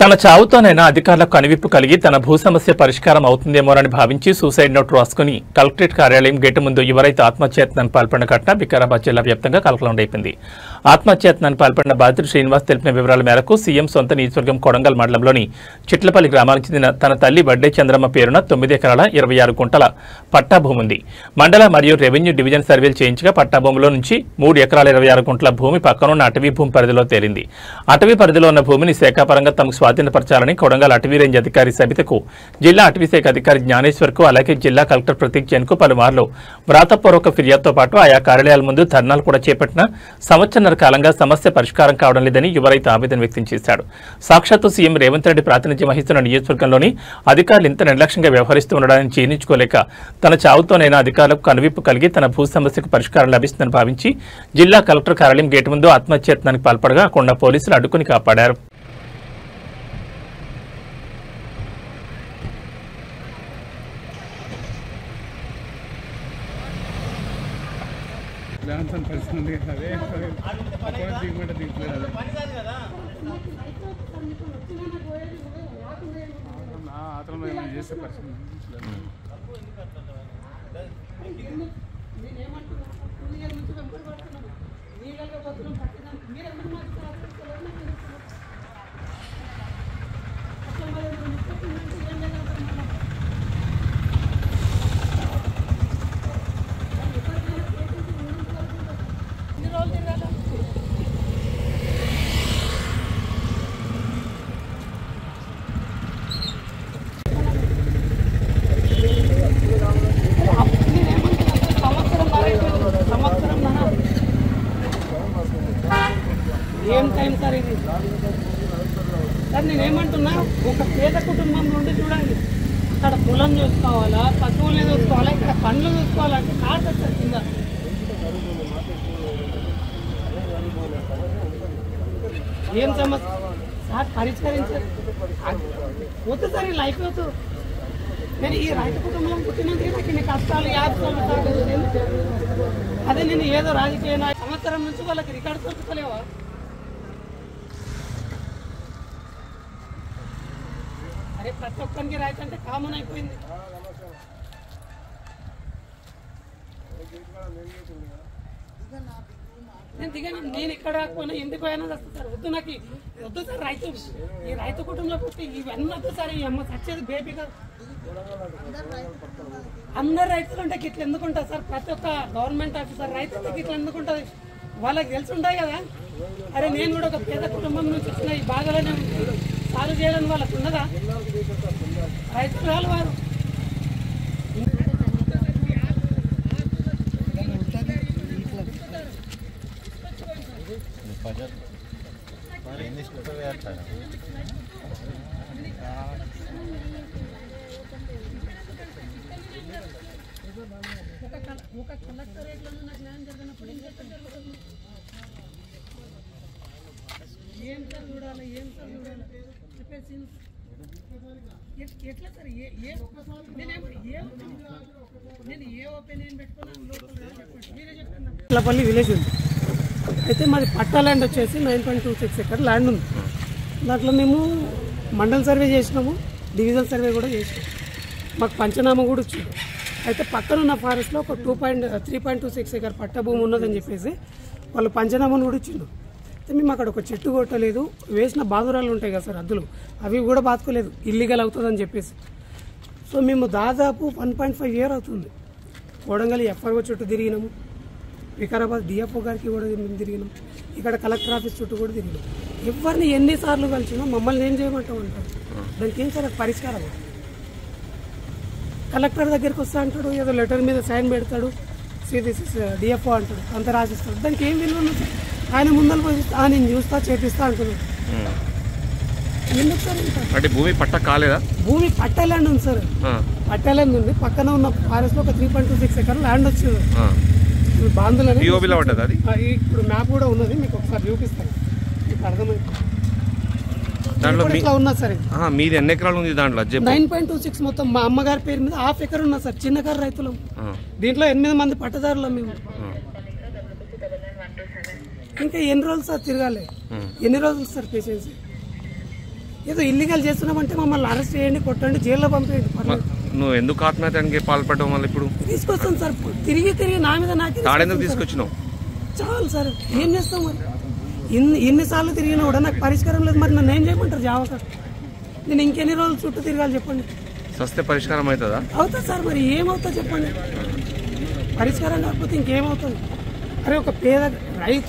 తన చావుతోనైనా అధికారులకు కనువిప్పు కలిగి తన భూ సమస్య పరిష్కారం అవుతుందేమోనని భావించి సూసైడ్ నోట్ రాసుకుని కలెక్టరేట్ కార్యాలయం గేటు ముందు యువరైతు ఆత్మహత్యాయత్నాన్ని పాల్పడిన ఘటన వికారాబాద్ జిల్లా వ్యాప్తంగా కలకలం రేపింది. ఆత్మహత్యాయత్నాన్ని పాల్పడిన బాధితుడు శ్రీనివాస్ తెలిపిన వివరాల మేరకు సీఎం సొంత నియోజకవర్గం కొడంగల్ మండలంలోని చిట్లపల్లి గ్రామానికి చెందిన తన తల్లి వడ్డే చంద్రమ్మ పేరున 9 ఎకరాల 26 గుంటల పట్టా భూమి ఉంది. మండల మరియు రెవెన్యూ డివిజన్ సర్వేలు చేయించగా పట్టా భూమిలో నుంచి 3 ఎకరాల 26 గుంటల భూమి పక్కనున్న అటవీ భూమి పరిధిలో తేలింది. అటవీ పరిధిలో ఉన్న భూమిని శాఖాపరంగా తమకు స్వాధీనపరచాలని కొడంగల్ అటవీ రేంజ్ అధికారి సబితకు, జిల్లా అటవీ శాఖ అధికారి జ్ఞానేశ్వర్కు, అలాగే జిల్లా కలెక్టర్ ప్రతీక్ జైన్కు పలుమార్లు వ్రాతపూర్వక ఫిర్యాదుతో పాటు ఆయా కార్యాలయాల ముందు ధర్నాలు కూడా చేపట్టిన సంవత్సరన్నర కాలంగా సమస్య పరిష్కారం కావడం లేదని యువరైతు ఆవేదన వ్యక్తం చేశాడు. సాక్షాత్తు సీఎం రేవంత్ రెడ్డి ప్రాతినిధ్యం వహిస్తున్న నియోజకవర్గంలోని అధికారులు ఇంత నిర్లక్ష్యంగా వ్యవహరిస్తూ ఉండడాన్ని జీర్ణించుకోలేక తన చావుతోనైనా అధికారులకు కనువిప్పు కలిగి తన భూ సమస్యకు పరిష్కారం లభిస్తుందని భావించి జిల్లా కలెక్టర్ కార్యాలయం గేటు ముందు ఆత్మహత్యాయత్నానికి పాల్పడగా కొండ పోలీసులు అడ్డుకుని కాపాడారు. ఏం టైం సార్ ఇది? సార్ నేనేమంటున్నా, ఒక పేద కుటుంబం నుండి చూడండి, అక్కడ పొలం చూసుకోవాలా, పశువులు చూసుకోవాలా, ఇక్కడ పండ్లు చూసుకోవాలంటే కాదు సార్ కింద. ఏం సమస్య సార్? పరిష్కరించారు వద్దు సార్, ఈ లైఫ్ వద్దు. నేను ఈ రైతు కుటుంబం పుట్టినందుకే నాకు ఇన్ని కష్టాలు యాత్రలు సార్. అదే నేను ఏదో రాజకీయ సంవత్సరం నుంచి వాళ్ళకి రికార్డు దొరుకుతలేవా? అరే ప్రతి ఒక్కరికి రైతు అంటే కామన్ అయిపోయింది. నేను దిగాను, నేను ఇక్కడ పోయినా ఎందుకు పోయినా వస్తుంది సార్. వద్దు నాకు వద్దు సార్. రైతు ఈ రైతు కుటుంబంలో పుట్టి ఇవన్నీ వద్దు సార్. ఈ అమ్మ చచ్చేది బేబీ కాదు. అందరు రైతులు ఉంటే గిట్ల ఎందుకుంటారు సార్? ప్రతి ఒక్క గవర్నమెంట్ ఆఫీసర్ రైతు గిట్ల ఎందుకుంటుంది? వాళ్ళకి తెలిసి ఉంటాయి కదా. అరే నేను కూడా ఒక పేద కుటుంబం నుంచి వచ్చిన ఈ బాధలోనే సాల్వ్ చేయాలని వాళ్ళకు ఉన్నదా? రైతులు రాలు వారు. ఒక కలెక్టరేట్లను నాకు న్యాయం జరిగినప్పుడు ఏం సార్ చూడాలి, ఏం సార్ చూడాలి? ఎట్లా సార్? నేను ఏ ఒపీనియన్ పెట్టుకున్నాను మీరే చెప్తున్నా. చిట్లపల్లి విలేజ్ ఉంది. అయితే మాది పట్టా ల్యాండ్ వచ్చేసి 9.26 ఎకర్ ల్యాండ్ ఉంది. దాంట్లో మేము మండల్ సర్వే చేసినాము, డివిజన్ సర్వే కూడా చేసినాము. మాకు పంచనామా కూడా వచ్చింది. అయితే పక్కనున్న ఫారెస్ట్లో ఒక 3.26 ఎకర్ పట్టా భూమి ఉన్నదని చెప్పేసి వాళ్ళు పంచనామాను కూడా ఇచ్చిండు. అయితే మేము అక్కడ ఒక చెట్టు కొట్టలేదు, వేసిన బాదురాలు ఉంటాయి కదా సార్, అద్దులు, అవి కూడా బాదుకోలేదు, ఇల్లీగల్ అవుతుందని చెప్పేసి. సో మేము దాదాపు 1.5 ఇయర్ అవుతుంది. కోడంగల్ ఎఫ్ఆర్ఓ చుట్టూ తిరిగినాము, వికారాబాద్ డిఎఫ్ఓ గారికి కూడా మేము తిరిగినాం, ఇక్కడ కలెక్టర్ ఆఫీస్ చుట్టూ కూడా తిరిగినాం. ఎవరిని ఎన్నిసార్లు కలిసినా మమ్మల్ని ఏం చేయమంటాం అంటారు. దానికి ఏం సార్ పరిష్కారం? కలెక్టర్ దగ్గరికి వస్తా అంటాడు, ఏదో లెటర్ మీద సైన్ పెడతాడు, డిఎఫ్ఓ అంటాడు, అంత రాసిస్తాడు. దానికి ఏం విలువ ఉంది? ఆయన ముందర పోయి నేను చూస్తా చేపిస్తా అంటున్నాడు. ఎందుకు సార్? అంటే భూమి పట్టా కాలేదా? భూమి పట్టా ల్యాండ్ ఉంది సార్, పట్టా ల్యాండ్ ఉంది. పక్కన ఉన్న ఫారెస్ట్ లో ఒక 3.26 ఎకర్ ల్యాండ్ వచ్చింది. బాంధులని ఇప్పుడు మ్యాప్ కూడా ఉన్నది, మీకు ఒకసారి చూపిస్తాను, మీకు అర్థమైంది. ఇట్లా ఉన్నా సార్. మీది ఎన్ని ఎకరాలు ఉంది దాంట్లో? 9.26 మొత్తం మా అమ్మగారి పేరు మీద 1/2 ఎకర్ ఉన్నా సార్. చిన్నకారు రైతులం. దీంట్లో 8 మంది పట్టదారులం మేము. ఇంకా ఎన్ని రోజులు సార్ తిరగాలి? ఎన్ని రోజులు సార్ పేషెన్సీ? ఏదో ఇల్లీగల్ చేస్తున్నామంటే మమ్మల్ని అరెస్ట్ చేయండి, కొట్టండి, జైల్లో పంపేయండి, పర్లేదు. నువ్వు ఎందుకు ఆత్మహత్యానికి పాల్పడడం వల్ల ఇప్పుడు తీసుకొస్తాను సార్, తిరిగి నా మీద నాకే తాడెందుకు తీసుకొచ్చినావు? చాలు సార్, ఏం చేస్తాం మరి? ఎన్నిసార్లు తిరిగినా కూడా నాకు పరిష్కారం లేదు. మరి నన్ను ఏం చేయమంటారు జావక? నేను ఇంకెన్ని రోజులు చుట్టూ తిరగాలి చెప్పండి? సస్తే పరిష్కారం అవుతుందా? అవుతుంది సార్, మరి ఏమవుతా చెప్పండి? పరిష్కారం కాకపోతే ఇంకేమవుతుంది? అరే ఒక పేద రైతు